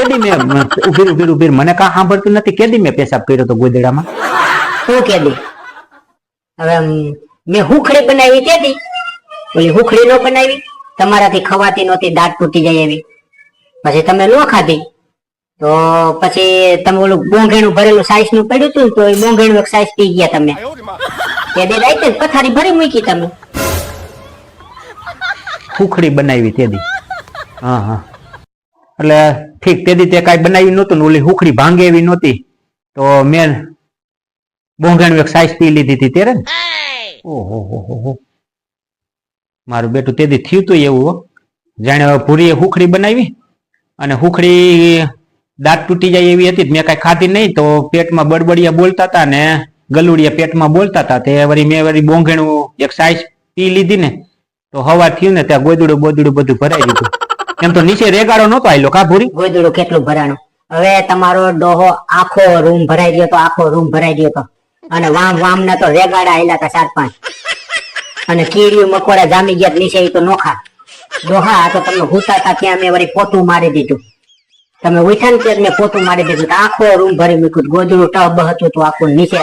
કેદી મેં ઉભી મને કાં સાંભળતું નથી, કેદી મેં પેશાબ કર્યો તો ગોદડામાં? શું કેદી? હવે મેં હુખડી બનાવી કેદી? ઓલી હુખડી નો બનાવી, તમારાથી ખવાતી નહોતી, દાંત તૂટી જાય એવી, પછી તમે નો ખાધી, તો પછી તમે ઓલું બોંઘેણું ભરેલું સાઈસ નું પડ્યું હતું, તો એ બોંઘેણું એક સાઈસ પી ગયા તમે. કેદી રાઈતે પથારી ભરી મૂકી તમે. હુખડી બનાવી તેદી? હા હા, એટલે ઠીક, તેદી તે કાંઈ બનાવી નહોતું ને ઓલી હુખડી ભાંગે એવી નહોતી, તો મેં બોંઘેણું એક સાઈસ પી લીધી હતી ત્યારે ને. ઓહો, મારું બેટું તેદી થયું તું એવું, જાણે પૂરીએ હુખડી બનાવી અને હુખડી દાંત તૂટી જાય એવી હતી, મેં કાંઈ ખાધી નહીં, તો પેટમાં બડબડિયા બોલતા હતા ને ગલુડિયા પેટમાં બોલતા હતા, તે વળી મેં વળી બોંઘેણું એક સાઈસ પી લીધી ને, તો હવા થયું ને ત્યાં ગોદડું બધું ભરાઈ દીધું. એમ તો નીચે રેગાડો નતો આયલો કા ભૂરી? ગોદડું કેટલું ભરાણું? હવે તમારો ડોહો આખો રૂમ ભરાઈ ગયો તો, આખો રૂમ ભરાઈ ગયો તો, અને વામ ના તો રેગાડા આયલા હતા 4-5, અને કીડીયું મકોડા જામી ગયા નીચે, એ તો નોખા ડોહા. આ તો તમે હુતા હતા ત્યાં મેં વળી પોતું મારી દીધું, તમે ઉઠ્યા ને ત્યાં મેં પોતું મારી દીધું, આખો રૂમ ભરી મૂક્યું, ગોદડું ટબ હતું તો આખું નીચે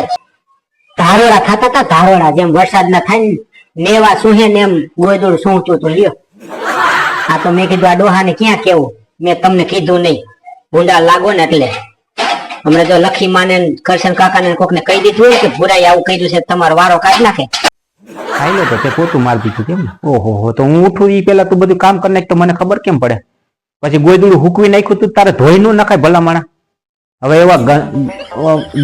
ધારોડા થતા હતા, ધારોડા જેમ વરસાદ ના થાય ને નેવા સુહે ને એમ ગોદડું સૂંઘતું હતું. લ્યો, આ તો મેં કીધું આ ડોહા ને ક્યાં કેવું, મેં તમને કીધું નહીં, ભૂંડા લાગો ને એટલે. હમણાં જો લખી માને કરશન કાકા ને કોક ને કહી દીધું હોય કે ભૂરાઈ આવું કહ્યું છે, તમારો વારો કાઢી નાખે. ખાઈ લો તો તે પોતું મારી દીધું કેમ? ઓહો, તો હું ઉઠું એ પેલા તું બધું કામ કરી નાખ તો મને ખબર કેમ પડે? પછી ગોદડું હુકવી નાખ્યું તું, તારે ધોઈ નું નખાય ભલા માણા. હવે એવા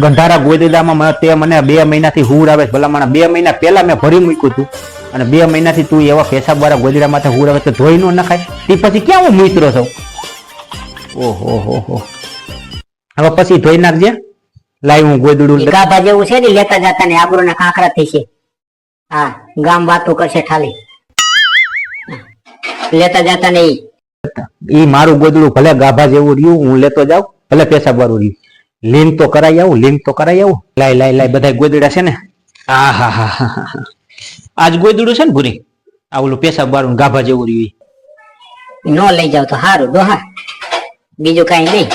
ગંધારા ગોદડામાં તે મને 2 મહિનાથી હુર આવે ભલા માણા. 2 મહિના પહેલા મેં ભરી મૂક્યું હતું, અને 2 મહિનાથી તું એવા પેશાબ વાળા ગોદડા માટે હુર આવે તો ધોઈ નું નખાય? તે પછી ક્યાં હું મિત્રો છું? ઓહો, હવે પછી ધોઈ નાખજે. લાઈ હું ગોદડું ગાભા જેવું છે ને, લેતા જતા ને આબરૂ ના કાંકરા થઈ છે. હા, ગામ વાતો કરશે ખાલી, લેતા જતા નહીં. ઈ મારું ગોદડું ભલે ગાભા જેવું રહ્યું, હું લેતો જાઉં, ભલે પેશાબ વાળું રહ્યું, લિંક તો કરાઈ આવું. લાઈ બધા ગોદડા છે ને. હા, આજ ગોદડું છે ને ભૂરી, આ ઓલું પેશાબ વાળું ગાભા જેવું રહ્યું, નો લઈ જાવ તો સારું ડોહા, બીજું કઈ નહીં.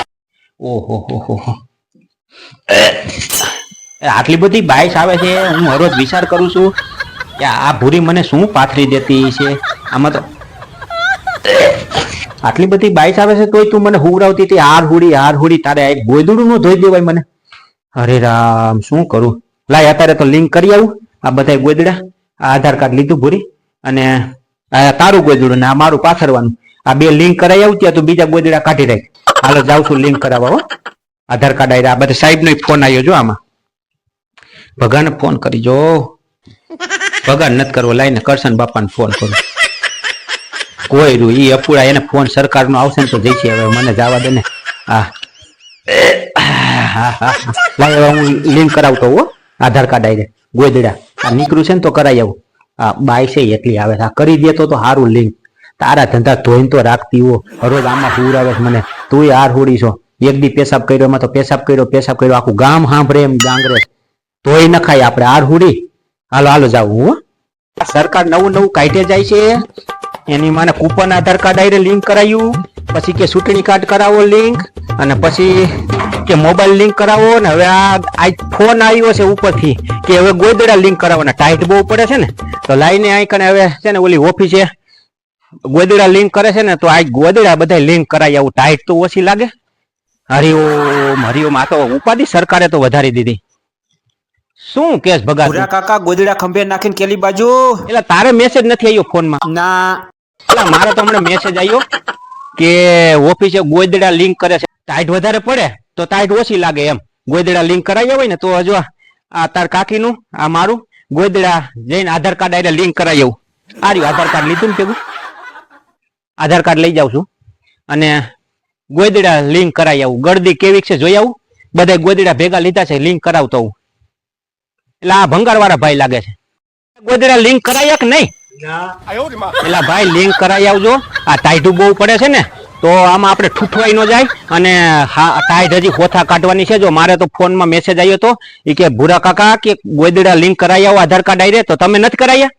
ઓહો, આટલી બધી બાઈસ આવે છે. હું હરોજ વિચાર કરું છું કે આ ભૂરી મને શું પાથરી દેતી છે. આમાં તો આટલી બધી બાઈસ આવે છે તોય તું મને હુવરાવતી હતી હાર હુડી. તારે એક ગોદડું નો ધોઈ દેવાય મને? અરે રામ, શું કરું? લાય અત્યારે તો લિંક કરી આવું. આ બધા ગોદડા, આ આધાર કાર્ડ લીધું ભૂરી, અને આ તારું ગોદડું ને આ મારું પાથરવાનું, આ 2 લિંક કરાઈ આવું. ત્યાં તું બીજા ગોદડા કાઢી રાખ. હાલો જાઉં છું લિંક કરાવવા. હો, આધાર કાર્ડ આવ્યા. આ બધા સાહેબ નો ફોન આવ્યો જો, આમાં ભગાને ફોન કરી જો. ભગાન નથી કરવો, લાઈને કરશન બાપાને ફોન કરું. કોઈ રૂ ઈ અપુડા, એને ફોન સરકાર નો આવશે ને તો જઈ છે. હવે મને જવા દે ને. હા, લાય હું લિંક કરાવતો હો, આધાર કાર્ડ આવી ગોદડા આ નીકળ્યું છે ને તો કરાઈ આવું. આ બાઈ છે એટલી આવે, આ કરી દેતો તો સારું લિંક. તારા ધંધા ધોઈને તો રાખતી હો, રોજ આમાં હુર આવે મને. તું હાર હુડી છો. એક દી પેશાબ કર્યો એમાં તો પેશાબ કર્યો આખું ગામ સાંભળે એમ ગાંગરે. ધોઈ નખાય આપણે હાર હુડી. હાલો જાવું. હો, સરકાર નવું કાઢે જાય છે. એની માને કૂપન આધાર કાર્ડ આઈને લિંક કરાયું, પછી કે ચૂંટણી કાર્ડ કરાવો લિંક, અને પછી કે મોબાઈલ લિંક કરાવો. ને હવે આ ફોન આવ્યો છે ઉપરથી કે હવે ગોદડા લિંક કરાવવાના. ટાઈટ બહુ પડે છે ને, તો લાઈને અહીં કને હવે છે ને ઓલી ઓફિસે ગોદડા લિંક કરે છે ને, તો આ ગોદડા બધા લિંક કરાવી આવું. ટાઈટ તો ઓછી લાગે. હરિઓમ આ તો ઉપાધિ સરકારે તો વધારી દીધી. શું કેસ ભગા? ભૂરા કાકા ગોદડા ખંભે નાખીને કેલી બાજુ? એટલે તારે મેસેજ નથી આવ્યો ફોનમાં? ના, એટલે મારે તો હમણાં મેસેજ આવ્યો કે ઓફિસે ગોદડા લિંક કરે છે. ટાઈટ વધારે પડે તો ટાઈટ ઓછી લાગે એમ. ગોદડા લિંક કરાવ્યા હોય ને તો હજુ આ તાર કાકીનું આ મારું ગોદડા જઈને આધાર કાર્ડ આઈને લિંક કરાવી આવું. આ રહ્યું આધાર કાર્ડ લીધું ને ભેગું, આધાર કાર્ડ લઈ જાઉં છું અને ગોદડા લિંક કરાવી આવું. ગળદી કેવી છે જોઈ આવું. બધા ગોદડા ભેગા લીધા છે, લિંક કરાવતો હું. એટલે આ ભંગાર વાળા ભાઈ લાગે છે. ગોદડા લિંક કરાયા કે નહીં? એટલે ભાઈ લિંક કરાવી આવજો. આ ટાઈટું બહુ પડે છે ને, તો આમાં આપણે ઠૂઠવાઈ ન જાય. અને ટાઈટ હજી હોથા કાઢવાની છે. જો મારે તો ફોનમાં મેસેજ આવ્યો હતો એ કે ભૂરા કાકા કે ગોદડા લિંક કરાવી આવો આધાર કાર્ડ આવી. તો તમે નથી કરાયા?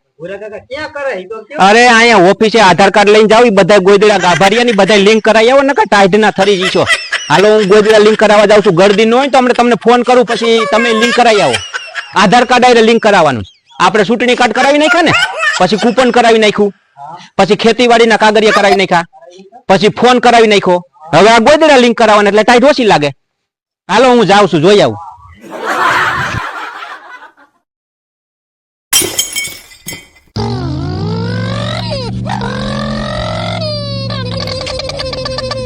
અરે અહીંયા ઓફિસે આધાર કાર્ડ લઈને જાવ, બધા ગોદડા ગાભારિયા ની બધા લિંક કરાવી આવો ને, ટાઈટ ના થરી જઈશો. હાલો હું ગોદડા લિંક કરાવવા જાઉં છું. ગળદી ન હોય તો હમણાં તમને ફોન કરું, પછી તમે લિંક કરાવી આવો. આધાર કાર્ડ આવીને લિંક કરાવવાનું. આપણે ચૂંટણી કાર્ડ કરાવી નાખ્યા ને, પછી કૂપન કરાવી નાખ્યું, પછી ખેતીવાડીના કાગળિયા કરાવી નાખ્યા, પછી ફોન કરાવી નાખ્યો. હવે આ ગોદડા લિંક કરાવવાના એટલે ટાઈટ ઓછી લાગે. હાલો હું જાઉં છું, જોઈ આવું.